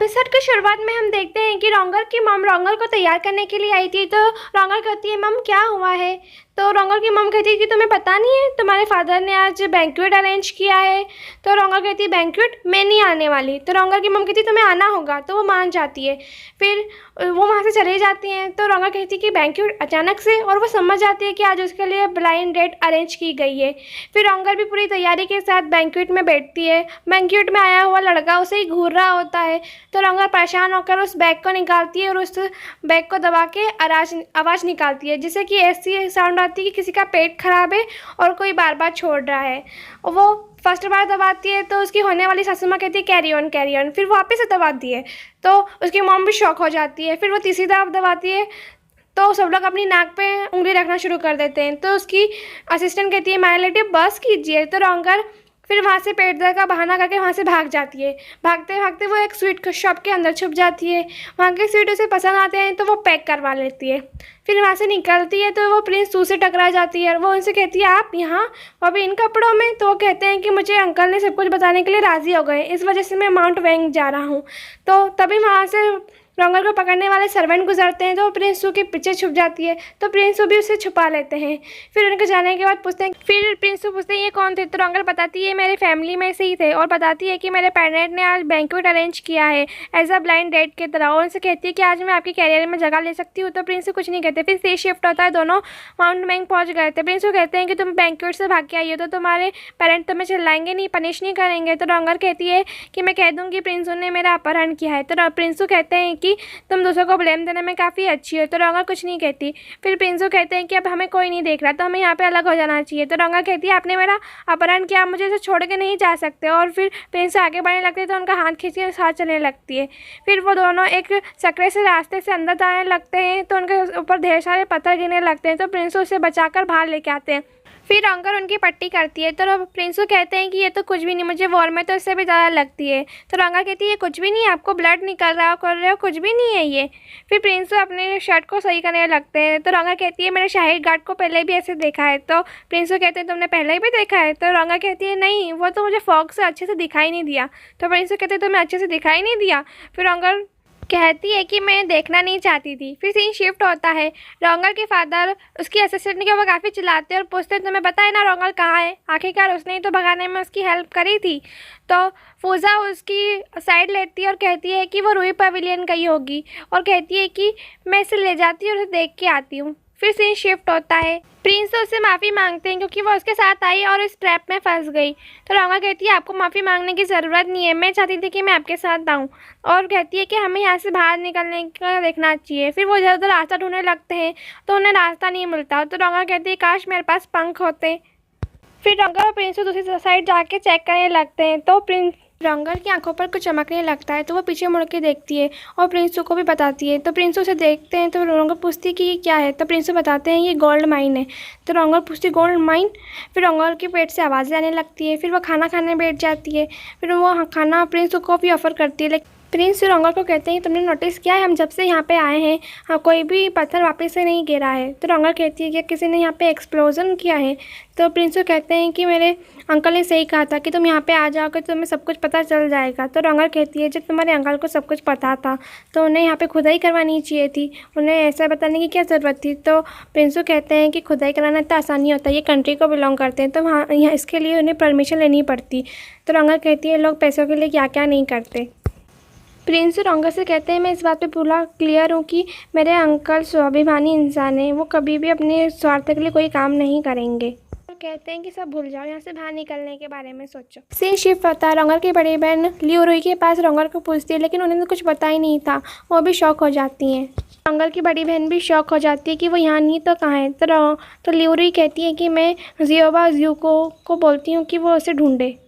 Episode की शुरुआत में हम देखते हैं कि रोंगर की मम रोंगर को तैयार करने के लिए आई थी। तो रोंगर कहती है, मम क्या हुआ है? तो रोंगर की मम कहती है कि तुम्हें पता नहीं है, तुम्हारे फादर ने आज बैंक्वेट अरेंज किया है। तो रोंगर कहती है, बैंक्वेट? मैं नहीं आने वाली। तो रोंगर की मम कहती है, तुम्हें आना होगा। तो वो मान जाती है। फिर वो वहाँ से चले जाती हैं। तो रोंगर कहती है कि बैंक्वेट अचानक से, और वो समझ जाती है कि आज उसके लिए ब्लाइंड डेट अरेंज की गई है। फिर रोंगर भी पूरी तैयारी के साथ बैंक्वेट में बैठती है। बैंक्वेट में आया हुआ लड़का उसे ही घूर रहा होता है। तो रोंगर परेशान होकर उस बैग को निकालती है और उस बैग को दबा के आवाज़ निकालती है, जिससे कि ऐसी साउंड आती है कि किसी का पेट खराब है और कोई बार बार छोड़ रहा है। और वो फर्स्ट बार दबाती है तो उसकी होने वाली सासू माँ कहती है, कैरी ऑन कैरी ऑन। फिर वापस से दबाती है तो उसकी मॉम भी शॉक हो जाती है। फिर वो तीसरी दफ़ा दबाती है तो सब लोग अपनी नाक पे उंगली रखना शुरू कर देते हैं। तो उसकी असिस्टेंट कहती है, माय लेडी बस कीजिए। तो रोंगर फिर वहाँ से पेट दर्द का बहाना करके वहाँ से भाग जाती है। भागते भागते वो एक स्वीट शॉप के अंदर छुप जाती है। वहाँ के स्वीट उसे पसंद आते हैं तो वो पैक करवा लेती है। फिर वहाँ से निकलती है तो वो प्रिंस सू से टकरा जाती है और वो उनसे कहती है, आप यहाँ, वो भी इन कपड़ों में? तो वो कहते हैं कि मुझे अंकल ने सब कुछ बताने के लिए राज़ी हो गए, इस वजह से मैं माउंट वेंग जा रहा हूँ। तो तभी वहाँ से रोंगर को पकड़ने वाले सर्वेंट गुजरते हैं तो प्रिंस सू के पीछे छुप जाती है। तो प्रिंस सू भी उसे छुपा लेते हैं। फिर उनके जाने के बाद पूछते हैं, फिर प्रिंस सू पूछते हैं, ये कौन थे? तो रोंगर बताती है, मेरे फैमिली में से ही थे, और बताती है कि मेरे पेरेंट ने आज बैंक्वेट अरेंज किया है एज अ ब्लाइंड डेट की तरह। और उनसे कहती है कि आज मैं आपके कैरियर में जगह ले सकती हूँ। तो प्रिंस सू कुछ नहीं कहते। फिर से शिफ्ट होता है, दोनों माउंट वेंग पहुँच गए थे। प्रिंस सू कहते हैं कि तुम बैंक्वेट से भाग के आई हो तो तुम्हारे पेरेंट तुम्हें चिल्लाएंगे नहीं, पनिश नहीं करेंगे? तो रोंगर कहती है कि मैं कह दूँगी प्रिंस सू ने मेरा अपहरण किया है। तो प्रिंस सू कहते हैं कि तुम दूसरों को ब्लेम देने में काफ़ी अच्छी हो। तो रोंगर कुछ नहीं कहती। फिर प्रिंस सू कहते हैं कि अब हमें कोई नहीं देख रहा तो हमें यहाँ पे अलग हो जाना चाहिए। तो रोंगर कहती है, आपने मेरा अपहरण किया, मुझे इसे छोड़ के नहीं जा सकते। और फिर प्रिंस आगे बढ़ने लगते हैं तो उनका हाथ खींच के साथ चलने लगती है। फिर वो दोनों एक सकरे से रास्ते से अंदर जाने लगते हैं तो उनके ऊपर ढेर सारे पत्थर गिरने लगते हैं। तो प्रिंस उसे बचाकर बाहर लेके आते हैं। फिर रोंगर उनकी पट्टी करती है तो प्रिंस कहते हैं कि ये तो कुछ भी नहीं, मुझे वॉर में तो इससे भी ज़्यादा लगती है। तो रोंगर कहती है, ये कुछ भी नहीं, आपको ब्लड निकल रहा हो, कर रहे हो, कुछ भी नहीं है ये। फिर प्रिंस अपने शर्ट को सही करने लगते हैं। तो रोंगर कहती है, मैंने शाहिद गार्ड को पहले भी ऐसे देखा है। तो प्रिंस कहते हैं, तुमने पहले भी देखा है? तो रोंगर कहती है, नहीं, वो तो मुझे फॉग से अच्छे से दिखाई नहीं दिया। तो प्रिंस कहते हैं, तुम्हें अच्छे से दिखाई नहीं दिया? फिर रोंगर कहती है कि मैं देखना नहीं चाहती थी। फिर सीन शिफ्ट होता है। रोंगर के फादर उसकी असिस्टेंट के ऊपर काफ़ी चिल्लाते हैं और पूछते हैं, तुम्हें पता है ना रोंगर कहाँ है? आखिरकार उसने ही तो भगाने में उसकी हेल्प करी थी। तो फूजा उसकी साइड लेती है और कहती है कि वो रूही पवेलियन गई होगी, और कहती है कि मैं इसे ले जाती हूँ और उसे देख के आती हूँ। फिर सीन शिफ्ट होता है। प्रिंस उससे माफ़ी मांगते हैं क्योंकि वो उसके साथ आई और इस ट्रैप में फंस गई। तो रोंगर कहती है, आपको माफ़ी मांगने की ज़रूरत नहीं है, मैं चाहती थी कि मैं आपके साथ आऊँ। और कहती है कि हमें यहाँ से बाहर निकलने का देखना चाहिए। फिर वो इधर उधर रास्ता ढूंढने लगते हैं तो उन्हें रास्ता नहीं मिलता। तो रोंगर कहती है, काश मेरे पास पंख होते। फिर रोंगर और प्रिंस दूसरी साइड जाके चेक करने लगते हैं तो रोंगर की आंखों पर कुछ चमकने लगता है। तो वो पीछे मुड़ के देखती है और प्रिंसू को भी बताती है। तो प्रिंसू उसे देखते हैं तो रोंगर पूछती है कि ये क्या है? तो प्रिंसू बताते हैं, ये गोल्ड माइन है। तो रोंगर पूछती है, गोल्ड माइन? फिर रोंगर के पेट से आवाज़ें आने लगती है। फिर वो खाना खाने बैठ जाती है। फिर वो खाना प्रिंसू को भी ऑफ़र करती है। लेकिन प्रिंस रोंगर को कहते हैं, तुमने नोटिस किया है हम जब से यहाँ पे आए हैं, हाँ, कोई भी पत्थर वापस से नहीं गिरा है। तो रोंगर कहती है कि किसी ने यहाँ पे एक्सप्लोजन किया है। तो प्रिंस कहते हैं कि मेरे अंकल ने सही कहा था कि तुम यहाँ पे आ जाओगे तो तुम्हें सब कुछ पता चल जाएगा। तो रोंगर कहती है, जब तुम्हारे अंकल को सब कुछ पता था तो उन्हें यहाँ पे खुदाई करवानी चाहिए थी, उन्हें ऐसा बताने की क्या ज़रूरत थी? तो प्रिंस कहते हैं कि खुदाई कराना इतना आसान नहीं होता, ये कंट्री को बिलोंग करते हैं तो वहाँ यहाँ इसके लिए उन्हें परमिशन लेनी पड़ती। तो रोंगर कहती है, लोग पैसों के लिए क्या क्या नहीं करते। प्रिंस रोंगर से कहते हैं, मैं इस बात पे पूरा क्लियर हूँ कि मेरे अंकल स्वाभिमानी इंसान हैं, वो कभी भी अपने स्वार्थ के लिए कोई काम नहीं करेंगे। और कहते हैं कि सब भूल जाओ, यहाँ से बाहर निकलने के बारे में सोचो। सीन शिफ्ट होता है। रोंगर की बड़ी बहन लियू रूही के पास रोंगर को पूछती है, लेकिन उन्हें तो कुछ पता ही नहीं था। वो भी शॉक हो जाती हैं। रोंगर की बड़ी बहन भी शॉक हो जाती है कि वो यहाँ नहीं तो कहाँ है। तो लियू रूही कहती है कि मैं जियोबा ज्यूको को बोलती हूँ कि वो उसे ढूंढे।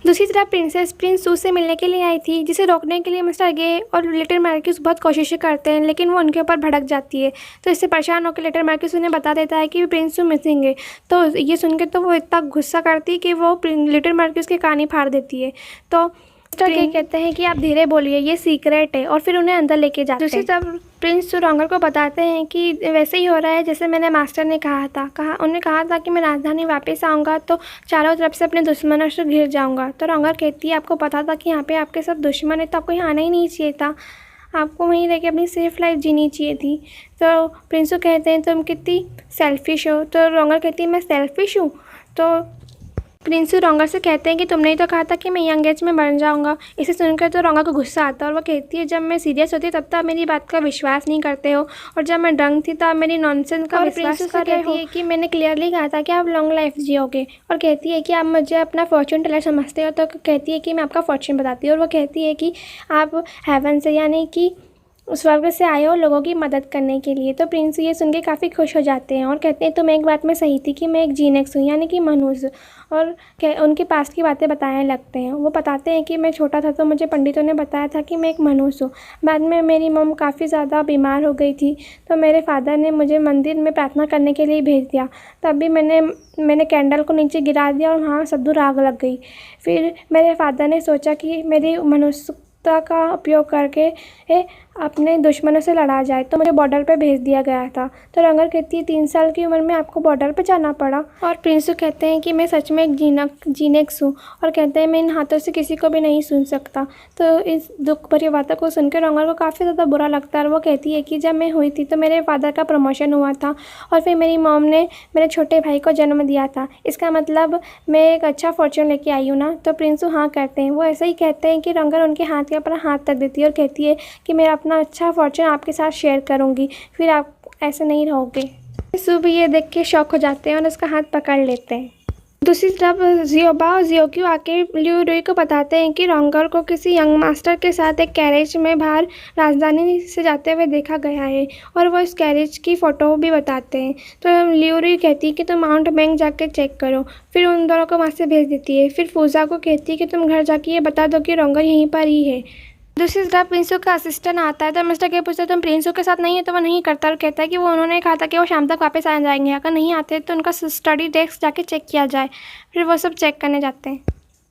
दूसरी तरफ प्रिंसेस प्रिंस सू से मिलने के लिए आई थी, जिसे रोकने के लिए मिस्टर गे और लिटिल मार्किस बहुत कोशिशें करते हैं, लेकिन वो उनके ऊपर भड़क जाती है। तो इससे परेशान होकर लिटिल मार्किस उन्हें बता देता है कि प्रिंस सू मिसिंग है। तो ये सुन के तो वो इतना गुस्सा करती है कि वो लिटिल मार्किस के कान ही फाड़ देती है। तो मिस्टर के कहते हैं कि आप धीरे बोलिए, ये सीक्रेट है, और फिर उन्हें अंदर लेके जाते हैं। दूसरी तरफ प्रिंस रॉन्गर को बताते हैं कि वैसे ही हो रहा है जैसे मैंने मास्टर ने उन्हें कहा था कि मैं राजधानी वापस आऊँगा तो चारों तरफ से अपने दुश्मनों से घिर जाऊँगा। तो रॉन्गर कहती है आपको पता था कि यहाँ पे आपके सब दुश्मन है, तो आपको यहाँ आना ही नहीं चाहिए था, आपको वहीं रह के अपनी सेफ लाइफ जीनी चाहिए थी। तो प्रिंसू कहते हैं तुम कितनी सेल्फिश हो। तो रॉन्गर कहती है मैं सेल्फिश हूँ। तो प्रिंसू रॉन्गर से कहते हैं कि तुमने ही तो कहा था कि मैं यंग एज में मर जाऊंगा। इसे सुनकर तो रॉन्गर को गुस्सा आता है और वह कहती है जब मैं सीरियस होती तब तो आप मेरी बात का विश्वास नहीं करते हो, और जब मैं ड्रंक थी तो आप मेरी नॉनसेंस का विश्वास कर रहे हो। कहती है कि मैंने क्लियरली कहा था कि आप लॉन्ग लाइफ जियोगे, और कहती है कि आप मुझे अपना फॉर्चून टेलर समझते हो। तो कहती है कि मैं आपका फॉर्चून बताती हूँ, और वह कहती है कि आप हेवन से यानी कि स्वर्ग से आए हो लोगों की मदद करने के लिए। तो प्रिंस ये सुन के काफ़ी खुश हो जाते हैं और कहते हैं तो मैं एक बात में सही थी कि मैं एक जीनेक्स हूँ यानी कि मनुष्य, और उनके पास की बातें बताने लगते हैं। वो बताते हैं कि मैं छोटा था तो मुझे पंडितों ने बताया था कि मैं एक मनुष्य हूँ। बाद में मेरी मम काफ़ी ज़्यादा बीमार हो गई थी तो मेरे फादर ने मुझे मंदिर में प्रार्थना करने के लिए भेज दिया। तभी मैंने कैंडल को नीचे गिरा दिया और वहाँ सद्दूर आग लग गई। फिर मेरे फादर ने सोचा कि मेरी मनुष्यता का उपयोग करके अपने दुश्मनों से लड़ा जाए, तो मुझे बॉर्डर पे भेज दिया गया था। तो रॉन्गर कहती है 3 साल की उम्र में आपको बॉर्डर पे जाना पड़ा। और प्रिंसू कहते हैं कि मैं सच में एक जीनेक्स हूँ, और कहते हैं मैं इन हाथों से किसी को भी नहीं सुन सकता। तो इस दुख भरी बातों को सुनकर रॉन्गर को काफ़ी ज़्यादा बुरा लगता है, और वो कहती है कि जब मैं हुई थी तो मेरे फादर का प्रमोशन हुआ था और फिर मेरी मॉम ने मेरे छोटे भाई को जन्म दिया था, इसका मतलब मैं एक अच्छा फॉर्चून लेके आई हूँ ना। तो प्रिंसू हाँ कहते हैं। वो ऐसे ही कहते हैं कि रॉन्गर उनके हाथ के अपना हाथ तक देती है और कहती है कि मेरा अपना अच्छा फॉर्चून आपके साथ शेयर करूंगी, फिर आप ऐसे नहीं रहोगे। प्रिंसू भी ये देख के शॉक हो जाते हैं और उसका हाथ पकड़ लेते हैं। दूसरी तरफ जियोबा और जियोक्यू आके लियू रुई को बताते हैं कि रॉन्गर को किसी यंग मास्टर के साथ एक कैरेज में बाहर राजधानी से जाते हुए देखा गया है, और वो इस कैरेज की फ़ोटो भी बताते हैं। तो लियू रुई कहती है कि तुम माउंट बैंक जाके चेक करो, फिर उन दोनों को वहाँ से भेज देती है। फिर फूजा को कहती है कि तुम घर जाके ये बता दो कि रॉन्गर यहीं पर ही है। दूसरी तरफ प्रिंसू का असिस्टेंट आता है तो मिस्टर के पूछते तुम प्रिंसू के साथ नहीं है, तो वो नहीं करता और कहता है कि वो उन्होंने कहा था कि वो शाम तक वापस आ जाएंगे, अगर नहीं आते तो उनका स्टडी डेस्क जाके चेक किया जाए। फिर वो सब चेक करने जाते हैं।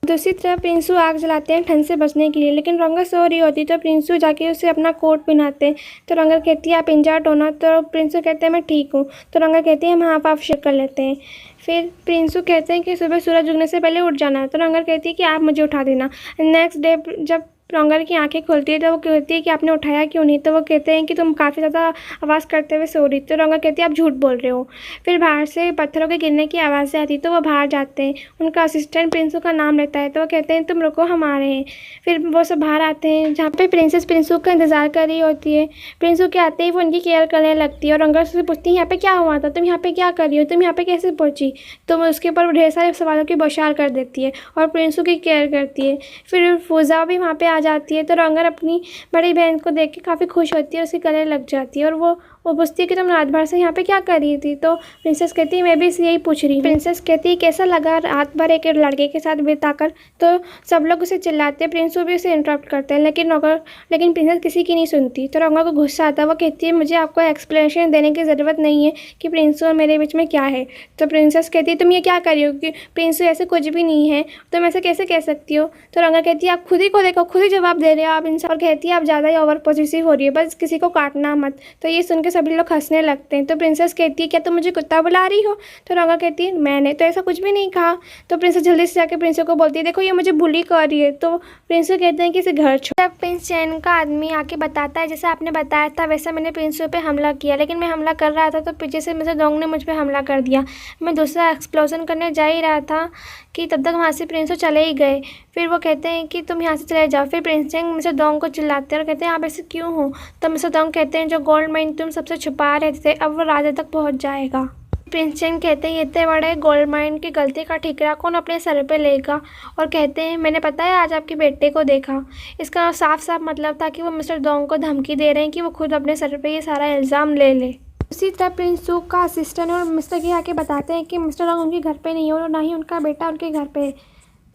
दूसरी तरफ प्रिंसू आग जलाते हैं ठंड से बचने के लिए, लेकिन रॉन्गर सो रही होती तो प्रिंसू जाके उसे अपना कोट पहनाते हैं। तो रॉन्गर कहती है आप इंजर्ड हो ना, तो प्रिंसू कहते हैं मैं ठीक हूँ। तो रॉन्गर कहती है हम हाफ हाफ शेयर कर लेते हैं। फिर प्रिंसू कहते हैं कि सुबह सूरज उगने से पहले उठ जाना है, तो रॉन्गर कहती है कि आप मुझे उठा देना। नेक्स्ट डे जब रॉन्गर की आंखें खुलती है तो वो कहती है कि आपने उठाया क्यों नहीं, तो वो कहते हैं कि तुम काफ़ी ज़्यादा आवाज़ करते हुए सो रही। तो रॉन्गर कहती है आप झूठ बोल रहे हो। फिर बाहर से पत्थरों के गिरने की आवाज़ें आती तो वो बाहर जाते हैं। उनका असिस्टेंट प्रिंसू का नाम लेता है तो वो कहते हैं तुम रुको हम आ रहे हैं। फिर वो सब बाहर आते हैं जहाँ पे प्रिंसेस प्रिंसू का इंतज़ार कर रही होती है। प्रिंसू के आते ही वो उनकी केयर करने लगती है और रॉन्गर से पूछती है यहाँ पे क्या हुआ था, तुम यहाँ पे क्या कर रही हो, तुम यहाँ पे कैसे पहुँची। तो वो उसके ऊपर ढेर सारे सवालों की बौछार कर देती है और प्रिंसू की केयर करती है। फिर फूजा भी वहाँ पे आ जाती है तो रॉन्गर अपनी बड़ी बहन को देख के काफ़ी खुश होती है, उसके गले लग जाती है और वो पूछती है कि तुम रात भर से यहाँ पे क्या कर रही थी। तो प्रिंसेस कहती है मैं भी यही पूछ रही हूँ। प्रिंसेस कहती है कैसा लगा रात भर एक लड़के के साथ बिताकर। तो सब लोग उसे चिल्लाते हैं, प्रिंसू भी उसे इंटरप्ट करते हैं, लेकिन प्रिंसेस किसी की नहीं सुनती। तो रॉन्गर को गुस्सा आता है, वो कहती है मुझे आपको एक्सप्लेनेशन देने की ज़रूरत नहीं है कि प्रिंसू और मेरे बीच में क्या है। तो प्रिंसेस कहती है तुम ये क्या कर रही हो कि प्रिंसू ऐसे कुछ भी नहीं है, तुम ऐसे कैसे कह सकती हो। तो रॉन्गर कहती है आप खुद ही को देखो, खुद ही जवाब दे रहे हो आप इनसे, और कहती है आप ज़्यादा ही ओवर पॉजिटिव हो रही है, बस किसी को काटना मत। तो ये सुन के सभी लोग हंसने लगते हैं। तो प्रिंसेस कहती है क्या तुम मुझे कुत्ता बुला रही हो। तो रॉन्गर कहती है मैंने तो ऐसा कुछ भी नहीं कहा। तो प्रिंसेस जल्दी से जाके प्रिंसू को बोलती है देखो ये मुझे बुली कर रही है। तो प्रिंसू कहते हैं कि इसे घर छोड़। जब प्रिंस चैन का आदमी आके बताता है जैसे आपने बताया था वैसा मैंने प्रिंसू पे हमला किया, लेकिन मैं हमला कर रहा था तो पीछे से मिस्टर डोंग ने मुझ पर हमला कर दिया। मैं दूसरा एक्सप्लोजन करने जा ही रहा था कि तब तक वहाँ से प्रिंसू चले ही गए। फिर वो कहते हैं कि तुम यहाँ से चले जाओ। फिर प्रिंस चैंग मिस्टर डोंग को चिल्लाते हैं और कहते हैं आप ऐसे क्यों हो। तो मिस्टर डोंग कहते हैं जो गोल्ड माइन तुम सबसे छुपा रहे थे अब वो राजा तक पहुँच जाएगा। प्रिंस चैंग कहते हैं इतने बड़े गोल्ड माइन की गलती का ठिकरा कौन अपने सर पे लेगा। और कहते हैं मैंने पता है आज आपके बेटे को देखा। इसका साफ साफ मतलब था कि वो मिस्टर डोंग को धमकी दे रहे हैं कि वो खुद अपने सर पे ये सारा इल्ज़ाम ले ले। उसी तरह प्रिंसू का असिस्टेंट और मिस्टर की आके बताते हैं कि मिस्टर डोंग उनके घर पे नहीं है और ना ही उनका बेटा उनके घर पे है।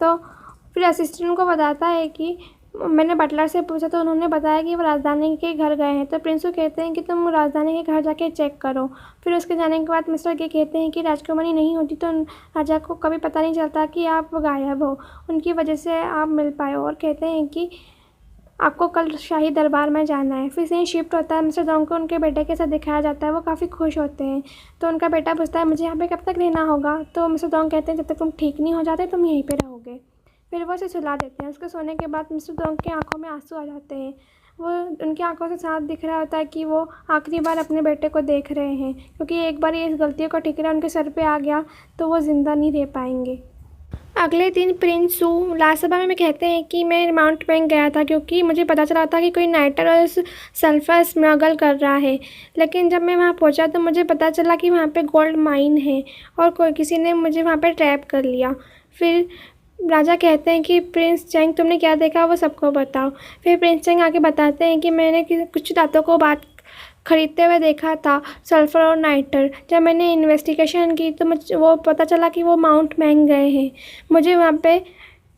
तो फिर असिस्टेंट को बताता है कि मैंने बटलर से पूछा तो उन्होंने बताया कि वो राजधानी के घर गए हैं। तो प्रिंसू कहते हैं कि तुम राजधानी के घर जाके चेक करो। फिर उसके जाने के बाद मिस्टर के कहते हैं कि राजकुमारी नहीं होती तो राजा को कभी पता नहीं चलता कि आप गायब हो, उनकी वजह से आप मिल पाए हो, और कहते हैं कि आपको कल शाही दरबार में जाना है। फिर सीन शिफ्ट होता है, मिस्टर डोंग को उनके बेटे के साथ दिखाया जाता है। वो काफ़ी खुश होते हैं। तो उनका बेटा पूछता है मुझे यहाँ पे कब तक रहना होगा। तो मिस्टर डोंग कहते हैं जब तक तुम ठीक नहीं हो जाते तुम यहीं पे रहोगे। फिर वो उसे सुला देते हैं। उसके सोने के बाद मिस्टर डोंग की आंखों में आंसू आ जाते हैं। वो उनकी आंखों से साफ दिख रहा होता है कि वो आखिरी बार अपने बेटे को देख रहे हैं, क्योंकि एक बार ये इस गलतियों का ठिकरा उनके सर पे आ गया तो वो ज़िंदा नहीं रह पाएंगे। अगले दिन प्रिंस सू राज्यसभा में कहते हैं कि मैं माउंट बैंक गया था क्योंकि मुझे पता चला था कि कोई नाइटर और सल्फर स्मगल कर रहा है। लेकिन जब मैं वहाँ पहुँचा तो मुझे पता चला कि वहाँ पे गोल्ड माइन है और कोई किसी ने मुझे वहाँ पे ट्रैप कर लिया। फिर राजा कहते हैं कि प्रिंस चेंग तुमने क्या देखा वो सबको बताओ। फिर प्रिंस चेंग आके बताते हैं कि मैंने कुछ दांतों को बात खरीदते हुए देखा था, सल्फ़र और नाइटर। जब मैंने इन्वेस्टिगेशन की तो मुझे वो पता चला कि वो माउंट मैंग गए हैं। मुझे वहाँ पे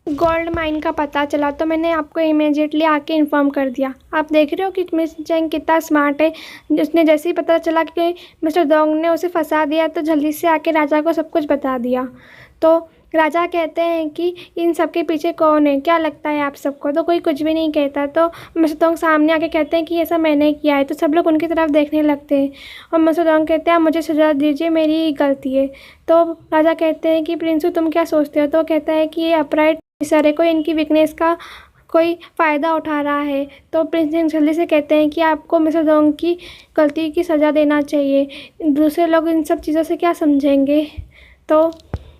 गोल्ड माइन का पता चला तो मैंने आपको इमीडिएटली आके इन्फॉर्म कर दिया। आप देख रहे हो कि मिस्टर चेंग कितना स्मार्ट है। उसने जैसे ही पता चला कि मिस्टर डोंग ने उसे फंसा दिया तो जल्दी से आके राजा को सब कुछ बता दिया। तो राजा कहते हैं कि इन सब के पीछे कौन है, क्या लगता है आप सबको। तो कोई कुछ भी नहीं कहता। तो मिस्टर डोंग सामने आके कहते हैं कि ऐसा मैंने किया है। तो सब लोग उनकी तरफ देखने लगते हैं और मिस्टर डोंग कहते हैं आप मुझे सजा दीजिए, मेरी गलती है। तो राजा कहते हैं कि प्रिंसू तुम क्या सोचते हो। तो कहता है कि ये अपराइट ऑफिसर है, कोई इनकी वीकनेस का कोई फ़ायदा उठा रहा है। तो प्रिंस जल्दी से कहते हैं कि आपको मिस्टर डोंग की गलती की सज़ा देना चाहिए, दूसरे लोग इन सब चीज़ों से क्या समझेंगे। तो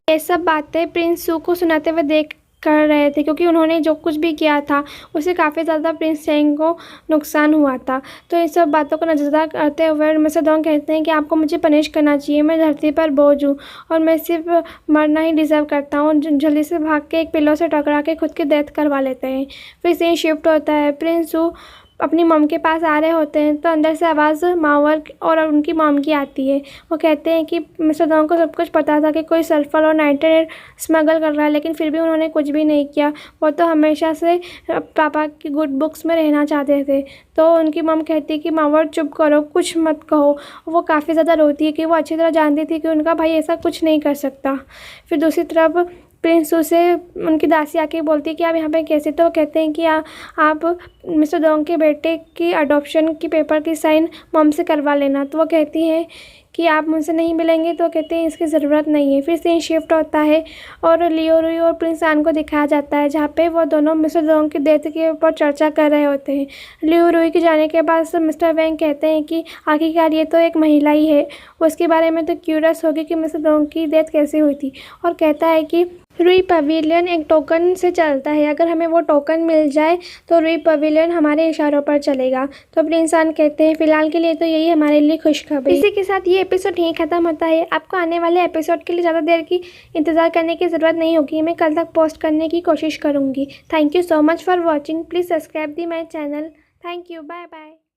ये सब बातें प्रिंस सू को सुनाते हुए देख कर रहे थे, क्योंकि उन्होंने जो कुछ भी किया था उससे काफ़ी ज़्यादा प्रिंस चेंग को नुकसान हुआ था। तो इन सब बातों को नज़रअंदाज करते हुए मिस्टर डोंग कहते हैं कि आपको मुझे पनिश करना चाहिए, मैं धरती पर बोझ हूँ और मैं सिर्फ मरना ही डिज़र्व करता हूँ। जल्दी से भाग के एक पिलो से टकरा के खुद की डेथ करवा लेते हैं। फिर सीन शिफ्ट होता है, प्रिंस सू अपनी मॉम के पास आ रहे होते हैं तो अंदर से आवाज़ मावर और उनकी मॉम की आती है। वो कहते हैं कि मिस्टर डोंग को सब कुछ पता था कि कोई सल्फ़र और नाइटर स्मगल कर रहा है, लेकिन फिर भी उन्होंने कुछ भी नहीं किया। वो तो हमेशा से पापा की गुड बुक्स में रहना चाहते थे। तो उनकी मॉम कहती है कि मावर चुप करो, कुछ मत कहो। वो काफ़ी ज़्यादा रोती है कि वो अच्छी तरह जानती थी कि उनका भाई ऐसा कुछ नहीं कर सकता। फिर दूसरी तरफ प्रिंस से उनकी दासी आके बोलती है कि आप यहाँ पे कैसे। तो कहते हैं कि आप मिस्टर डोंग के बेटे की अडॉप्शन की पेपर की साइन मॉम से करवा लेना। तो वो कहती हैं कि आप मुझसे नहीं मिलेंगे। तो कहते हैं इसकी ज़रूरत नहीं है। फिर सीन शिफ्ट होता है और लियो रुई और प्रिंस आन को दिखाया जाता है, जहाँ पे वो दोनों मिस्टर डोंग की डेथ के ऊपर चर्चा कर रहे होते हैं। लियो रुई के जाने के बाद मिस्टर वैंग कहते हैं कि आखिरकार ये तो एक महिला ही है, वो इसके बारे में तो क्यूरियस होगी कि मिस्टर डोंग की डेथ कैसे हुई थी। और कहता है कि रुई पवेलियन एक टोकन से चलता है, अगर हमें वो टोकन मिल जाए तो रुई पवेलियन हमारे इशारों पर चलेगा। तो प्रिंस आन कहते हैं फिलहाल के लिए तो यही हमारे लिए खुशखबरी। इसी के साथ ये एपिसोड यहीं ख़त्म होता है। आपको आने वाले एपिसोड के लिए ज़्यादा देर की इंतज़ार करने की ज़रूरत नहीं होगी, मैं कल तक पोस्ट करने की कोशिश करूँगी। Thank you so much for watching, please subscribe the my channel. Thank you, bye bye.